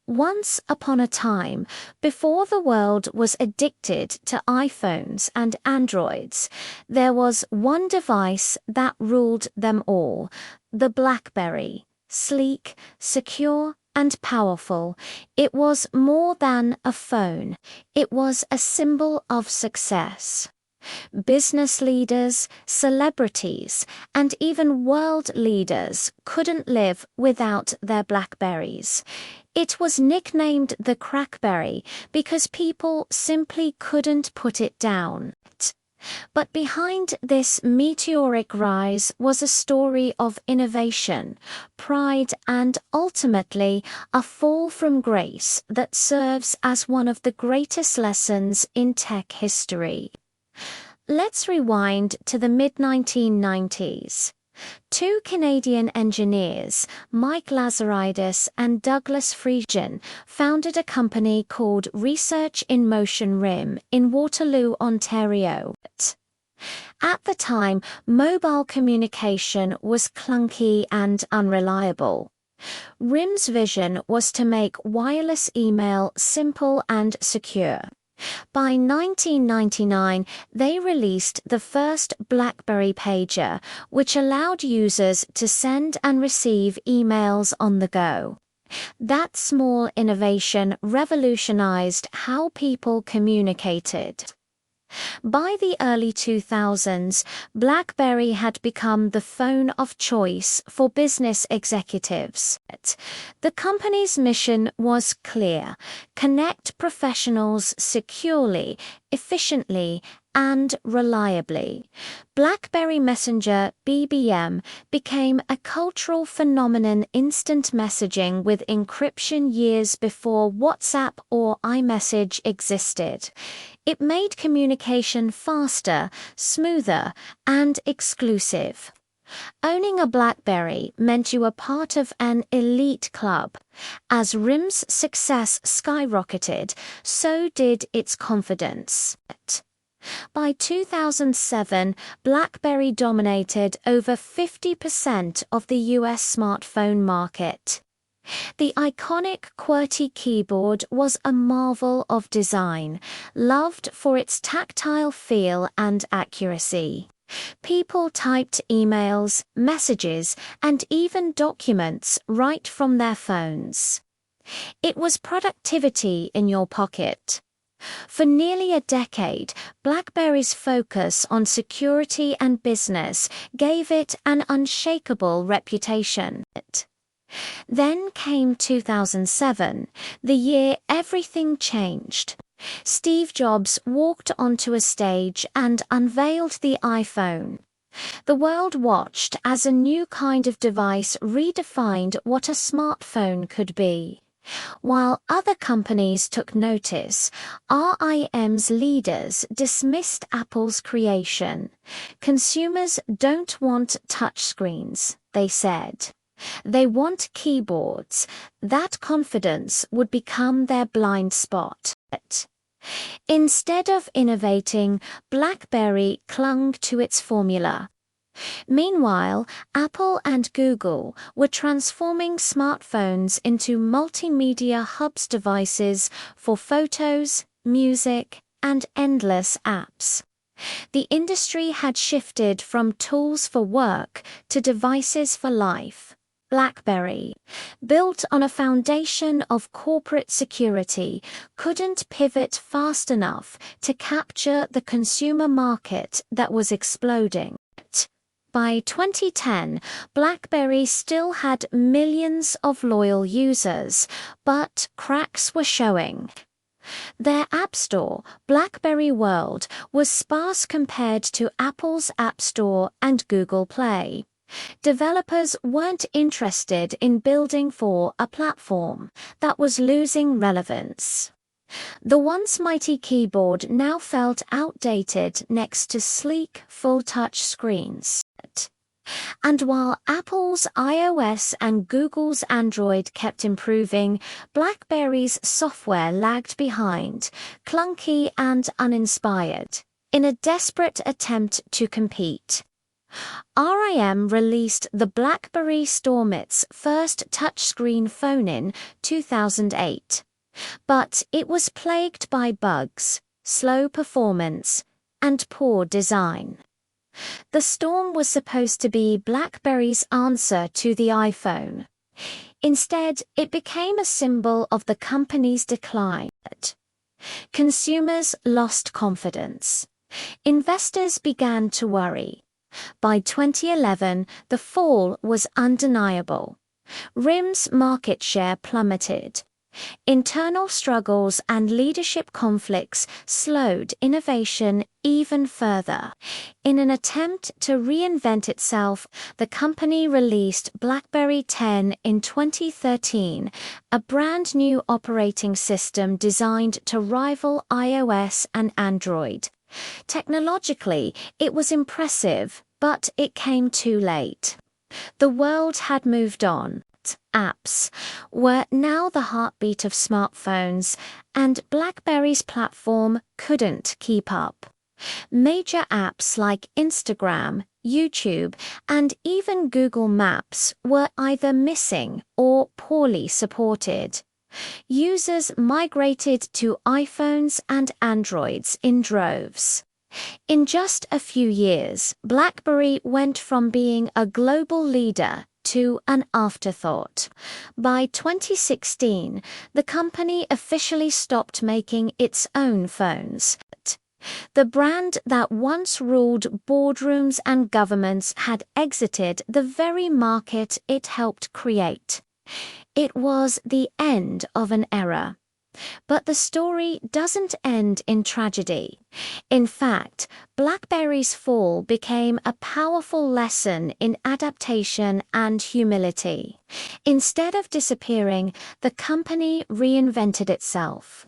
Once upon a time, before the world was addicted to iPhones and Androids, there was one device that ruled them all: the BlackBerry. Sleek, secure, and powerful, it was more than a phone. It was a symbol of success. Business leaders, celebrities, and even world leaders couldn't live without their BlackBerries. It was nicknamed the Crackberry because people simply couldn't put it down. But behind this meteoric rise was a story of innovation, pride, and ultimately a fall from grace that serves as one of the greatest lessons in tech history. Let's rewind to the mid-1990s. Two Canadian engineers, Mike Lazaridis and Douglas Friedgen, founded a company called Research in Motion RIM in Waterloo, Ontario. At the time, mobile communication was clunky and unreliable. RIM's vision was to make wireless email simple and secure. By 1999, they released the first BlackBerry pager, which allowed users to send and receive emails on the go. That small innovation revolutionized how people communicated. By the early 2000s, BlackBerry had become the phone of choice for business executives. The company's mission was clear: connect professionals securely, efficiently, and reliably. BlackBerry Messenger (BBM) became a cultural phenomenon, instant messaging with encryption, years before WhatsApp or iMessage existed. It made communication faster, smoother, and exclusive. Owning a BlackBerry meant you were part of an elite club. As RIM's success skyrocketed, so did its confidence. By 2007, BlackBerry dominated over 50% of the US smartphone market. The iconic QWERTY keyboard was a marvel of design, loved for its tactile feel and accuracy. People typed emails, messages, and even documents right from their phones. It was productivity in your pocket. For nearly a decade, BlackBerry's focus on security and business gave it an unshakable reputation. Then came 2007, the year everything changed. Steve Jobs walked onto a stage and unveiled the iPhone. The world watched as a new kind of device redefined what a smartphone could be. While other companies took notice, RIM's leaders dismissed Apple's creation. Consumers don't want touchscreens, they said. They want keyboards. That confidence would become their blind spot. Instead of innovating, BlackBerry clung to its formula. Meanwhile, Apple and Google were transforming smartphones into multimedia hubs, devices for photos, music, and endless apps. The industry had shifted from tools for work to devices for life. BlackBerry, built on a foundation of corporate security, couldn't pivot fast enough to capture the consumer market that was exploding. By 2010, BlackBerry still had millions of loyal users, but cracks were showing. Their App Store, BlackBerry World, was sparse compared to Apple's App Store and Google Play. Developers weren't interested in building for a platform that was losing relevance. The once mighty keyboard now felt outdated next to sleek, full-touch screens. And while Apple's iOS and Google's Android kept improving, BlackBerry's software lagged behind, clunky and uninspired. In a desperate attempt to compete, RIM released the BlackBerry Storm, its first touchscreen phone in 2008. But it was plagued by bugs, slow performance, and poor design. The Storm was supposed to be BlackBerry's answer to the iPhone. Instead, it became a symbol of the company's decline. Consumers lost confidence. Investors began to worry. By 2011, the fall was undeniable. RIM's market share plummeted. Internal struggles and leadership conflicts slowed innovation even further. In an attempt to reinvent itself, the company released BlackBerry 10 in 2013, a brand new operating system designed to rival iOS and Android. Technologically, it was impressive, but it came too late. The world had moved on. Apps were now the heartbeat of smartphones, and BlackBerry's platform couldn't keep up. Major apps like Instagram, YouTube, and even Google Maps were either missing or poorly supported. Users migrated to iPhones and Androids in droves. In just a few years, BlackBerry went from being a global leader to an afterthought. By 2016, the company officially stopped making its own phones. The brand that once ruled boardrooms and governments had exited the very market it helped create. It was the end of an era. But the story doesn't end in tragedy. In fact, BlackBerry's fall became a powerful lesson in adaptation and humility. Instead of disappearing, the company reinvented itself.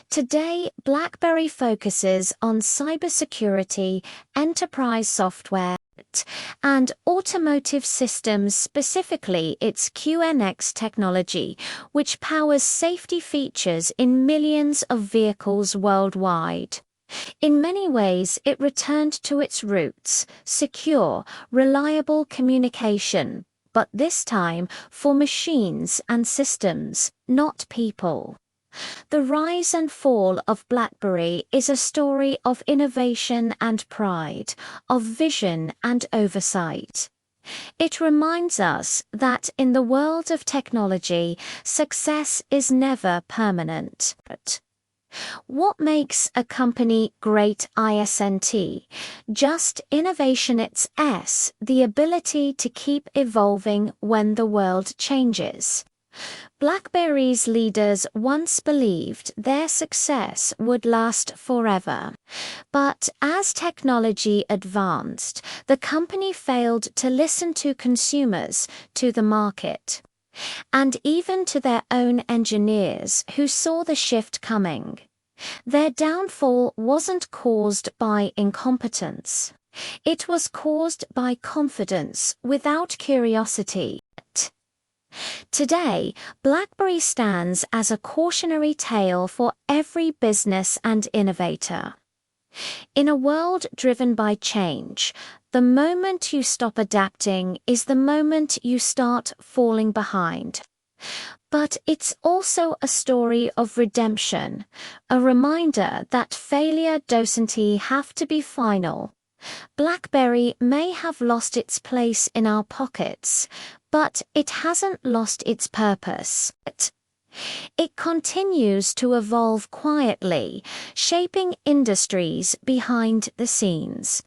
Today, BlackBerry focuses on cybersecurity, enterprise software, and automotive systems, specifically its QNX technology, which powers safety features in millions of vehicles worldwide. In many ways, it returned to its roots, secure, reliable communication, but this time for machines and systems, not people. The rise and fall of BlackBerry is a story of innovation and pride, of vision and oversight. It reminds us that in the world of technology, success is never permanent. What makes a company great isn't just innovation, it's the ability to keep evolving when the world changes. BlackBerry's leaders once believed their success would last forever. But as technology advanced, the company failed to listen to consumers, to the market, and even to their own engineers who saw the shift coming. Their downfall wasn't caused by incompetence. It was caused by confidence without curiosity. Today, BlackBerry stands as a cautionary tale for every business and innovator. In a world driven by change, the moment you stop adapting is the moment you start falling behind. But it's also a story of redemption, a reminder that failure doesn't have to be final. BlackBerry may have lost its place in our pockets, but it hasn't lost its purpose. It continues to evolve quietly, shaping industries behind the scenes.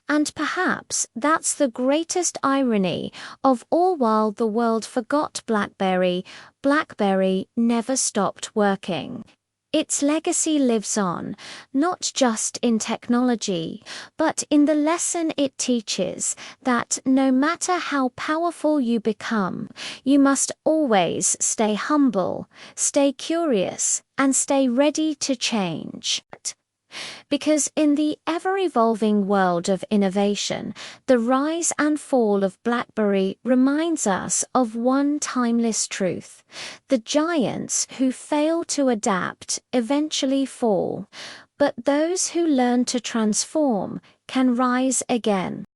And perhaps that's the greatest irony of all. While the world forgot BlackBerry, BlackBerry never stopped working. Its legacy lives on, not just in technology, but in the lesson it teaches that no matter how powerful you become, you must always stay humble, stay curious, and stay ready to change. Because in the ever-evolving world of innovation, the rise and fall of BlackBerry reminds us of one timeless truth: the giants who fail to adapt eventually fall, but those who learn to transform can rise again.